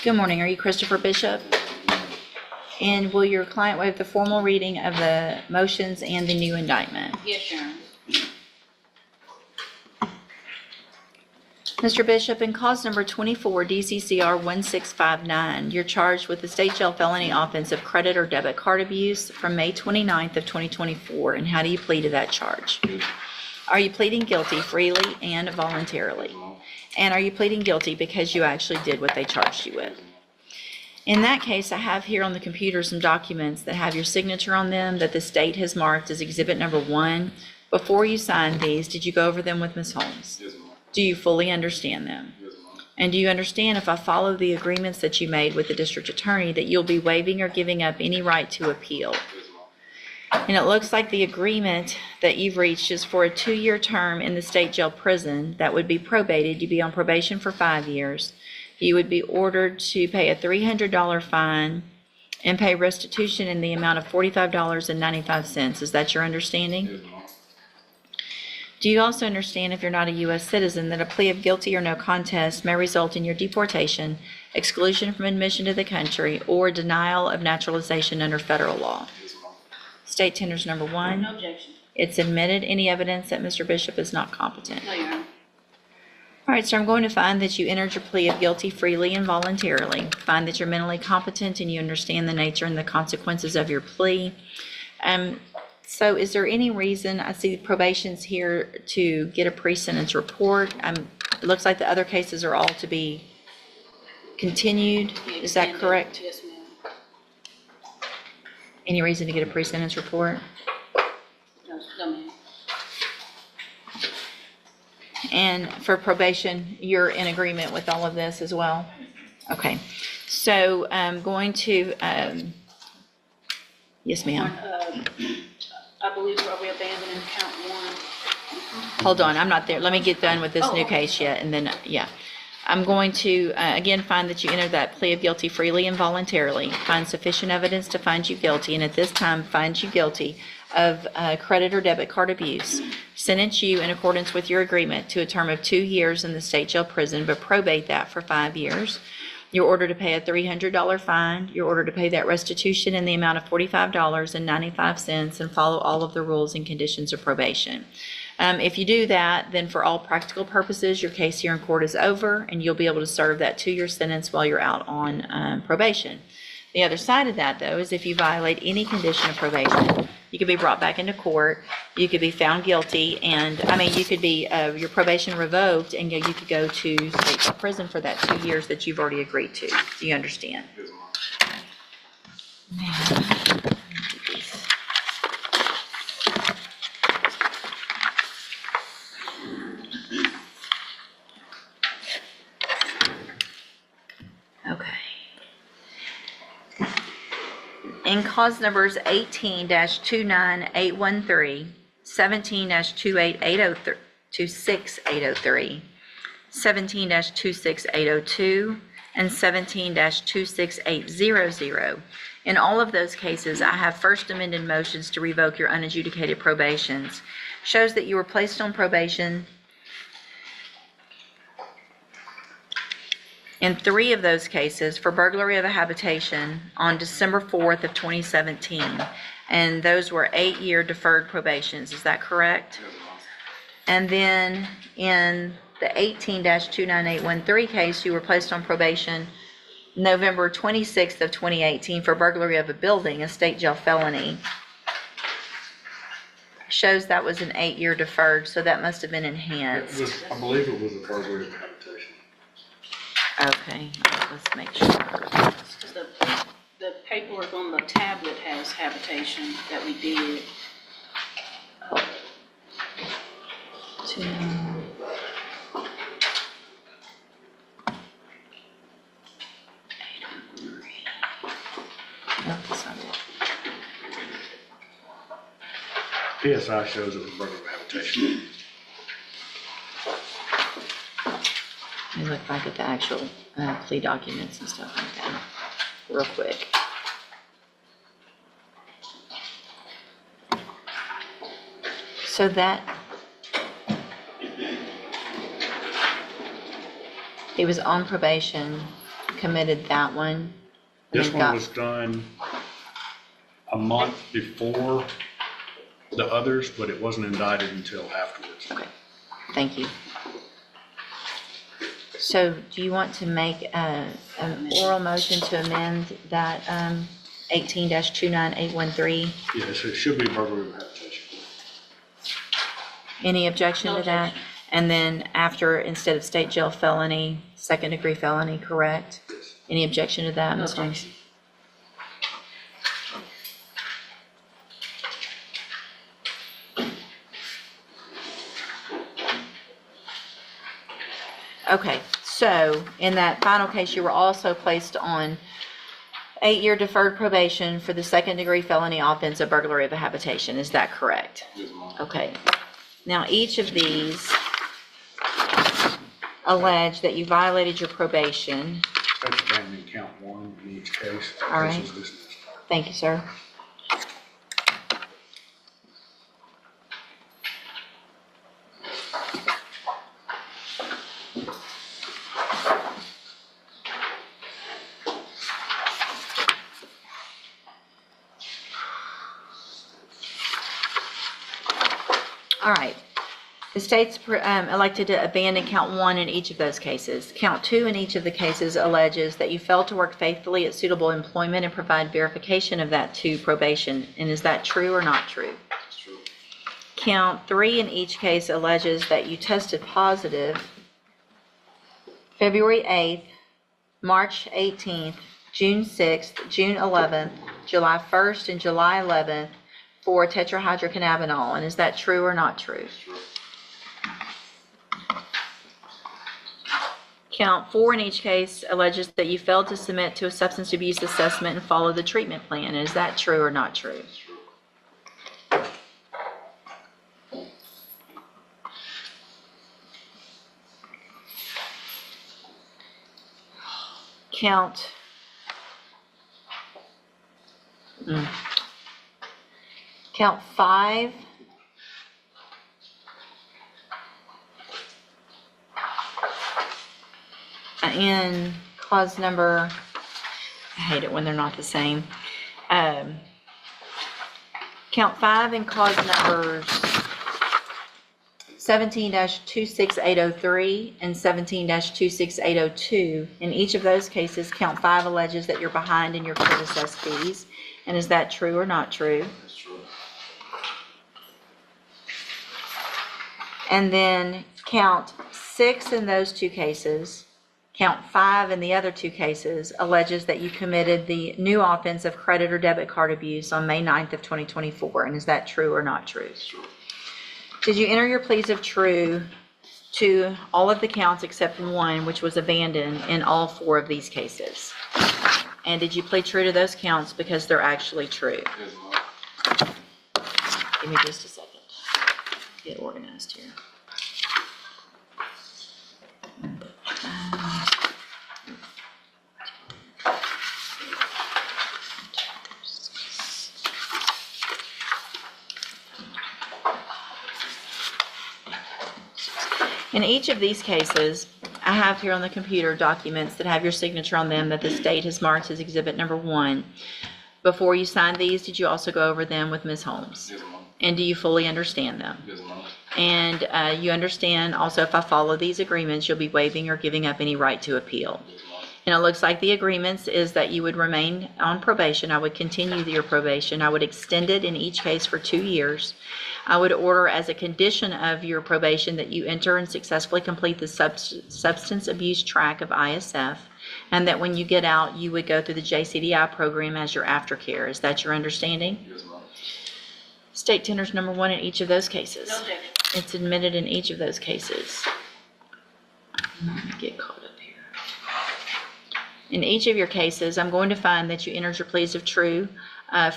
Good morning. Are you Christopher Bishop? And will your client waive the formal reading of the motions and the new indictment? Yes, Your Honor. Mr. Bishop, in cause number 24 DCCR 1659, you're charged with the state jail felony offense of credit or debit card abuse from May 29th of 2024. And how do you plead to that charge? Are you pleading guilty freely and voluntarily? And are you pleading guilty because you actually did what they charged you with? In that case, I have here on the computer some documents that have your signature on them that the state has marked as exhibit number 1. Before you signed these, did you go over them with Ms. Holmes? Yes, ma'am. Do you fully understand them? Yes, ma'am. And do you understand, if I follow the agreements that you made with the district attorney, that you'll be waiving or giving up any right to appeal? Yes, ma'am. And it looks like the agreement that you've reached is for a 2-year term in the state jail prison that would be probated. You'd be on probation for 5 years. You would be ordered to pay a $300 fine and pay restitution in the amount of $45.95. Is that your understanding? Yes, ma'am. Do you also understand, if you're not a U.S. citizen, that a plea of guilty or no contest may result in your deportation, exclusion from admission to the country, or denial of naturalization under federal law? Yes, ma'am. State tenders number 1. No objection. It's admitted. Any evidence that Mr. Bishop is not competent? No, Your Honor. All right, so I'm going to find that you entered your plea of guilty freely and voluntarily. Find that you're mentally competent and you understand the nature and the consequences of your plea. So is there any reason, I see probation's here to get a pre-sentence report. It looks like the other cases are all to be continued. Is that correct? Yes, ma'am. Any reason to get a pre-sentence report? No, ma'am. And for probation, you're in agreement with all of this as well? Okay, so I'm going to, yes, ma'am. I believe we abandoning count 1. Hold on, I'm not there. Let me get done with this new case yet, and then, yeah. I'm going to, again, find that you entered that plea of guilty freely and voluntarily, find sufficient evidence to find you guilty, and at this time, find you guilty of credit or debit card abuse, sentence you in accordance with your agreement to a term of 2 years in the state jail prison, but probate that for 5 years. You're ordered to pay a $300 fine. You're ordered to pay that restitution in the amount of $45.95 and follow all of the rules and conditions of probation. If you do that, then for all practical purposes, your case here in court is over and you'll be able to serve that 2-year sentence while you're out on probation. The other side of that, though, is if you violate any condition of probation, you could be brought back into court, you could be found guilty, and, you could be, your probation revoked, and you could go to state jail prison for that 2 years that you've already agreed to. Do you understand? Yes, ma'am. Okay. In cause numbers 18-29813, 17-26803, 17-26802, and 17-26800. In all of those cases, I have first amended motions to revoke your unadjudicated probations. Shows that you were placed on probation in 3 of those cases for burglary of a habitation on December 4th of 2017, and those were 8-year deferred probations. Is that correct? Yes, ma'am. And then in the 18-29813 case, you were placed on probation November 26th of 2018 for burglary of a building, a state jail felony. Shows that was an 8-year deferred, so that must have been enhanced. I believe it was a burglary of habitation. Okay, let's make sure. Because the paperwork on the tablet has habitation that we did. Two. Nope, that's not it. PSI shows it was burglary of habitation. Let me look back at the actual plea documents and stuff like that real quick. So that he was on probation committed that one. This And one got- was done a month before the others, but it wasn't indicted until afterwards. Okay, thank you. So do you want to make an oral motion to amend that 18-29813? Yes, it should be burglary of habitation. Any objection No to that? objection. And then after, instead of state jail felony, second degree felony, correct? Yes. Any objection to that, No Ms. James? objection. Okay, so in that final case, you were also placed on 8-year deferred probation for the second degree felony offense of burglary of a habitation. Is that correct? Yes, ma'am. Okay. Now, each of these allege that you violated your probation. That's abandoned count 1 in each case. All right. This is dismissed. Thank you, sir. All right. The state's elected to abandon count 1 in each of those cases. Count 2 in each of the cases alleges that you failed to work faithfully at suitable employment and provide verification of that to probation. And is that true or not true? That's true. Count 3 in each case alleges that you tested positive February 8th, March 18th, June 6th, June 11th, July 1st, and July 11th for tetrahydrocannabinol. And is that true or not true? That's true. Count 4 in each case alleges that you failed to submit to a substance abuse assessment and follow the treatment plan. Is that true or not true? That's true. Count Count 5 in clause number, I hate it when they're not the same. Count 5 in clause numbers 17-26803 and 17-26802. In each of those cases, count 5 alleges that you're behind in your court assessed fees. And is that true or not true? That's true. And then count 6 in those 2 cases, count 5 in the other 2 cases alleges that you committed the new offense of credit or debit card abuse on May 9th of 2024. And is that true or not true? That's true. Did you enter your pleas of true to all of the counts except 1, which was abandoned, in all 4 of these cases? And did you plead true to those counts because they're actually true? Yes, ma'am. Give me just a second. Get organized here. In each of these cases, I have here on the computer documents that have your signature on them that the state has marked as exhibit number 1. Before you signed these, did you also go over them with Ms. Holmes? Yes, ma'am. And do you fully understand them? Yes, ma'am. And you understand also if I follow these agreements, you'll be waiving or giving up any right to appeal. Yes, ma'am. And it looks like the agreements is that you would remain on probation. I would continue your probation. I would extend it in each case for 2 years. I would order as a condition of your probation that you enter and successfully complete the substance abuse track of ISF, and that when you get out, you would go through the JCDI program as your aftercare. Is that your understanding? Yes, ma'am. State tenders number 1 in each of those cases. No objection. It's admitted in each of those cases. Let me get caught up here. In each of your cases, I'm going to find that you entered your pleas of true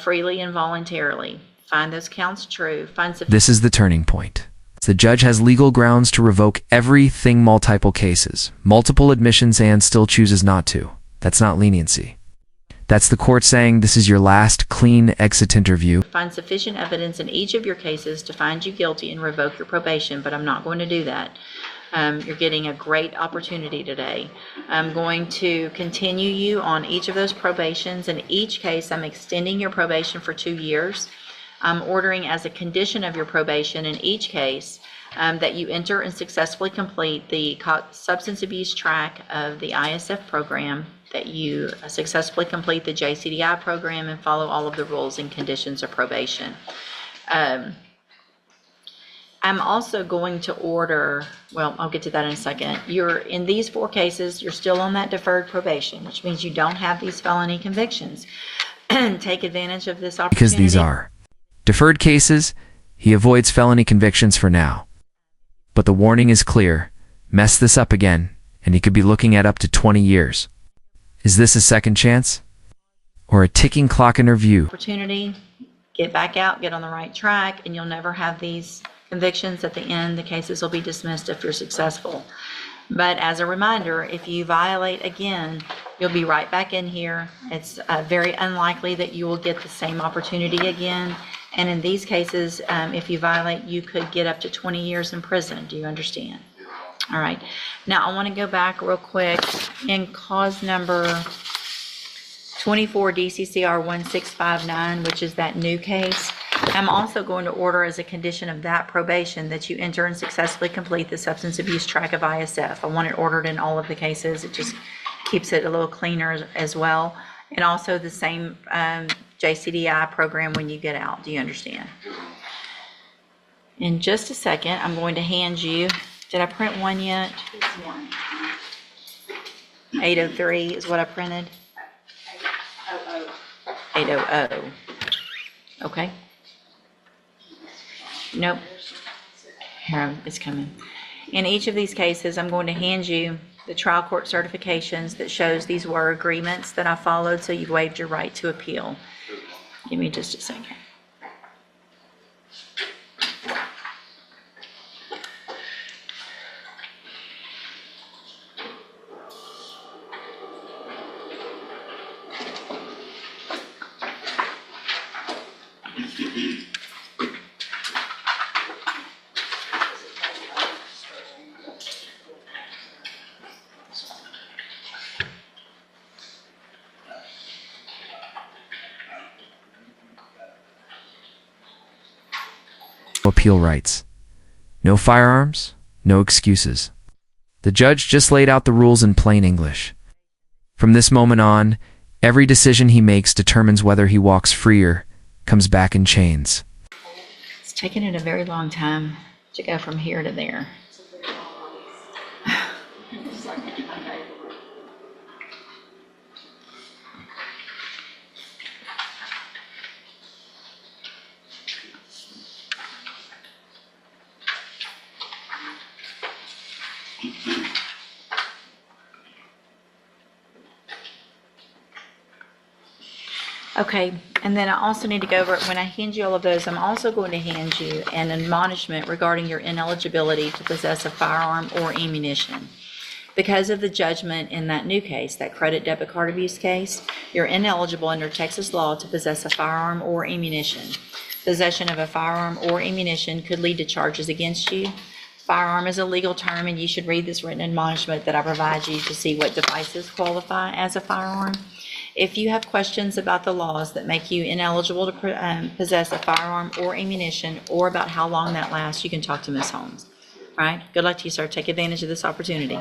freely and voluntarily. Find those counts true. Find sufficient. This is the turning point. The judge has legal grounds to revoke everything multiple cases, multiple admissions, and still chooses not to. That's not leniency. That's the court saying this is your last clean exit interview. Find sufficient evidence in each of your cases to find you guilty and revoke your probation, but I'm not going to do that. You're getting a great opportunity today. I'm going to continue you on each of those probations. In each case, I'm extending your probation for 2 years. I'm ordering as a condition of your probation in each case that you enter and successfully complete the substance abuse track of the ISF program, that you successfully complete the JCDI program and follow all of the rules and conditions of probation. I'm also going to order, well, I'll get to that in a second. In these 4 cases, you're still on that deferred probation, which means you don't have these felony convictions. Take advantage of this opportunity. Because these are deferred cases, he avoids felony convictions for now. But the warning is clear. Mess this up again, and he could be looking at up to 20 years. Is this a second chance? Or a ticking clock in review? Opportunity, get back out, get on the right track, and you'll never have these convictions at the end. The cases will be dismissed if you're successful. But as a reminder, if you violate again, you'll be right back in here. It's very unlikely that you will get the same opportunity again. And in these cases, if you violate, you could get up to 20 years in prison. Do you understand? All right. Now I want to go back real quick in cause number 24 DCCR 1659, which is that new case. I'm also going to order as a condition of that probation that you enter and successfully complete the substance abuse track of ISF. I want it ordered in all of the cases. It just keeps it a little cleaner as well. And also the same JCDI program when you get out. Do you understand? In just a second, I'm going to hand you, did I print one yet? 803 is what I printed. 800. Okay. Nope. Here, it's coming. In each of these cases, I'm going to hand you the trial court certifications that shows these were agreements that I followed, so you've waived your right to appeal. Give me just a second. Appeal rights. No firearms, no excuses. The judge just laid out the rules in plain English. From this moment on, every decision he makes determines whether he walks free or comes back in chains. It's taken it a very long time to go from here to there. Okay, and then I also need to go over, when I hand you all of those, I'm also going to hand you an admonishment regarding your ineligibility to possess a firearm or ammunition. Because of the judgment in that new case, that credit debit card abuse case, you're ineligible under Texas law to possess a firearm or ammunition. Possession of a firearm or ammunition could lead to charges against you. Firearm is a legal term, and you should read this written admonishment that I provide you to see what devices qualify as a firearm. If you have questions about the laws that make you ineligible to possess a firearm or ammunition, or about how long that lasts, you can talk to Ms. Holmes. All right? Good luck to you, sir. Take advantage of this opportunity.